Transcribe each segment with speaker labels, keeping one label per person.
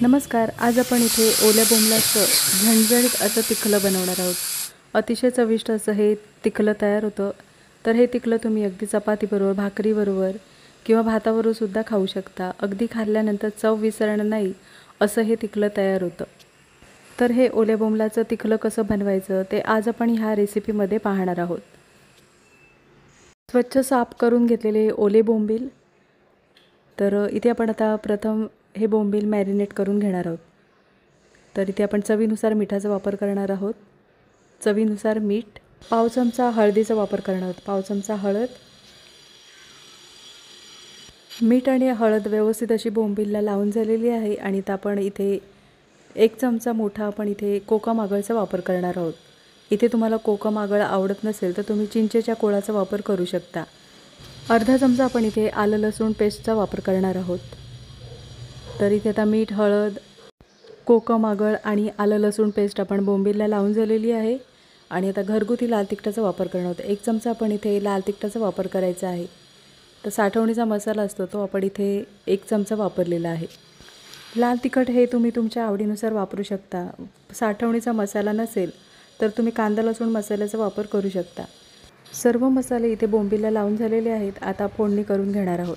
Speaker 1: नमस्कार. आज आपण इथे ओल्या बोंबलाचं झणझणीत असं तिखलं बनवणार आहोत. अतिशय चविष्ट असं हे तिखलं तयार होतं. तर हे तिखलं तुम्ही अगदी चपातीबरोबर, भाकरीबरोबर किंवा भाताबरोबर सुद्धा खाऊ शकता. अगदी खाल्ल्यानंतर चव विसरणार नाही असं हे तिखलं तयार होतं. तर हे ओल्या बोंबलाचं तिखलं कसं बनवायचं ते आज आपण ह्या रेसिपीमध्ये पाहणार आहोत. स्वच्छ साफ करून घेतलेले ओले बोंबील. तर इथे आपण आता प्रथम हे बोंबील मॅरिनेट करून घेणार आहोत. तर इथे आपण चवीनुसार मिठाचा वापर करणार आहोत. चवीनुसार मीठ, पाव चमचा हळदीचा वापर करणार आहोत. पाव चमचा हळद, मीठ आणि हळद व्यवस्थित अशी बोंबीलला लावून झालेली आहे. आणि आता आपण इथे 1 चमचा मोठा आपण इथे कोकम आगळचा वापर करणार आहोत. इथे तुम्हाला कोकम आगळ आवडत नसेल तर तुम्ही चिंचेच्या कोळाचा वापर करू शकता. अर्धा चमचा आपण इथे आलं लसूण पेस्टचा वापर करणार आहोत. तर इथे आता मीठ, हळद, कोकम आगळ आणि आलं लसूण पेस्ट आपण बोंबीलला लावून झालेली आहे. आणि आता घरगुती लाल तिखटाचा वापर करणार आहोत. 1 चमचा आपण इथे लाल तिखटाचा वापर करायचा आहे. तर साठवणीचा मसाला असतो तो आपण इथे 1 चमचा वापरलेला आहे. लाल तिखट हे तुम्ही तुमच्या आवडीनुसार वापरू शकता. साठवणीचा मसाला नसेल तर तुम्ही कांदा लसूण मसाल्याचा वापर करू शकता. सर्व मसाले इथे बोंबीलला लावून झालेले आहेत. आता फोडणी करून घेणार आहोत.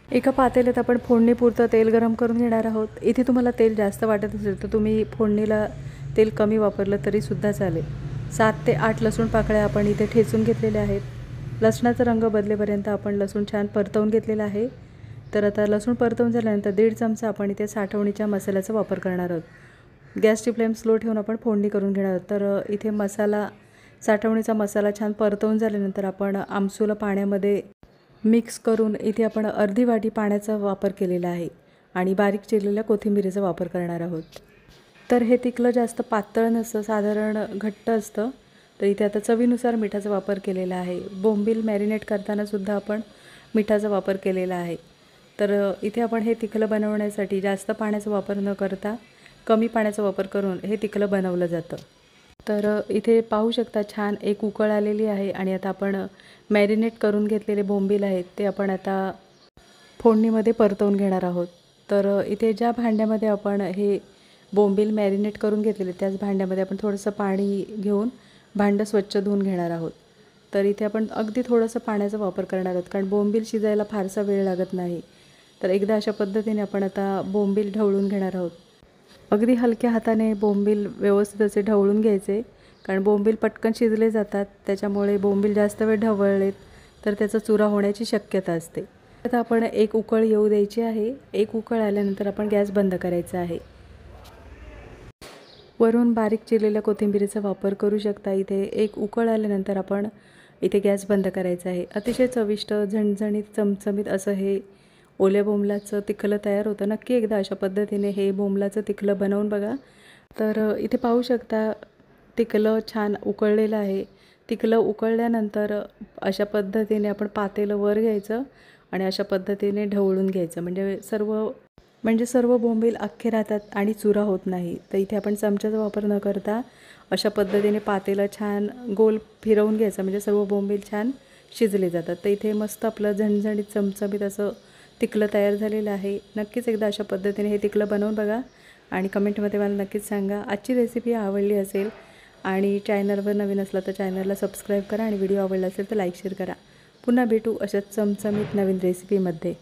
Speaker 1: एका पातेल्यात आपण फोडणीपुरतं तेल गरम करून घेणार आहोत. इथे तुम्हाला तेल जास्त वाटत असेल तर तुम्ही फोडणीला तेल कमी वापरलं तरीसुद्धा चालेल. 7 ते 8 लसूण पाकळ्या आपण इथे ठेचून घेतलेल्या आहेत. लसणाचा रंग बदलेपर्यंत आपण लसूण छान परतवून घेतलेला आहे. तर आता लसूण परतवून झाल्यानंतर 1.5 चमचा आपण इथे साठवणीच्या मसाल्याचा वापर करणार आहोत. गॅसची फ्लेम स्लो ठेवून आपण फोडणी करून घेणार आहोत. तर इथे साठवणीचा मसाला छान परतवून झाल्यानंतर आपण आमसूला पाण्यामध्ये मिक्स करून इथे आपण अर्धी वाटी पाण्याचा वापर केलेला आहे. आणि बारीक चिरलेल्या कोथिंबीरीचा वापर करणार आहोत. तर हे तिखलं जास्त पातळ नसतं, साधारण घट्ट असतं. तर इथे आता चवीनुसार मिठाचा वापर केलेला आहे. बोंबील मॅरिनेट करताना सुद्धा आपण मिठाचा वापर केलेला आहे. तर इथे आपण हे तिखलं बनवण्यासाठी जास्त पाण्याचा वापर न करता कमी पाण्याचा वापर करून हे तिखलं बनवलं जातं. तर इथे पाहू शकता छान एक उकळ आलेली आहे. आणि आता आपण मॅरिनेट करून घेतलेले बोंबील आहेत ते आपण आता फोडणीमध्ये परतवून घेणार आहोत. तर इथे ज्या भांड्यामध्ये आपण हे बोंबील मॅरिनेट करून घेतलेले त्याच भांड्यामध्ये आपण थोडंसं पाणी घेऊन भांडं स्वच्छ धुवून घेणार आहोत. तर इथे आपण अगदी थोडंसं पाण्याचा वापर करणार आहोत कारण बोंबील शिजायला फारसा वेळ लागत नाही. तर एकदा अशा पद्धतीने आपण आता बोंबील ढवळून घेणार आहोत. अगदी हलक्या हाताने बोंबील व्यवस्थित असे ढवळून घ्यायचे कारण बोंबील पटकन शिजले जातात. त्याच्यामुळे बोंबील जास्त वेळ ढवळलेत तर त्याचा चुरा होण्याची शक्यता असते. आता आपण एक उकळ येऊ द्यायची आहे. एक उकळ आल्यानंतर आपण गॅस बंद करायचा आहे. वरून बारीक चिरलेल्या कोथिंबीरीचा वापर करू शकता. इथे एक उकळ आल्यानंतर आपण इथे गॅस बंद करायचा आहे. अतिशय चविष्ट, झणझणीत, चमचमीत असं हे ओल्या बोंबलाचं तिखलं तयार होतं. नक्की एकदा अशा पद्धतीने हे बोंबलाचं तिखलं बनवून बघा. तर इथे पाहू शकता तिखलं छान उकळलेलं आहे. तिखलं उकळल्यानंतर अशा पद्धतीने आपण पातेलं वर घ्यायचं आणि अशा पद्धतीने ढवळून घ्यायचं म्हणजे सर्व बोंबील अख्खे राहतात आणि चुरा होत नाही. तर इथे आपण चमच्याचा वापर न करता अशा पद्धतीने पातेलं छान गोल फिरवून घ्यायचं म्हणजे सर्व बोंबील छान शिजले जातात. तर इथे मस्त आपलं झणझणीत चमचमीत असं तिखलं तयार झालेलं आहे. नक्कीच एकदा अशा पद्धतीने हे तिखलं बनवून बघा आणि कमेंटमध्ये मला नक्कीच सांगा. आजची रेसिपी आवडली असेल आणि चॅनलवर नवीन असला तर चॅनलला सबस्क्राईब करा आणि व्हिडिओ आवडला असेल तर लाईक शेअर करा. पुन्हा भेटू अशाच चमचमीत नवीन रेसिपीमध्ये.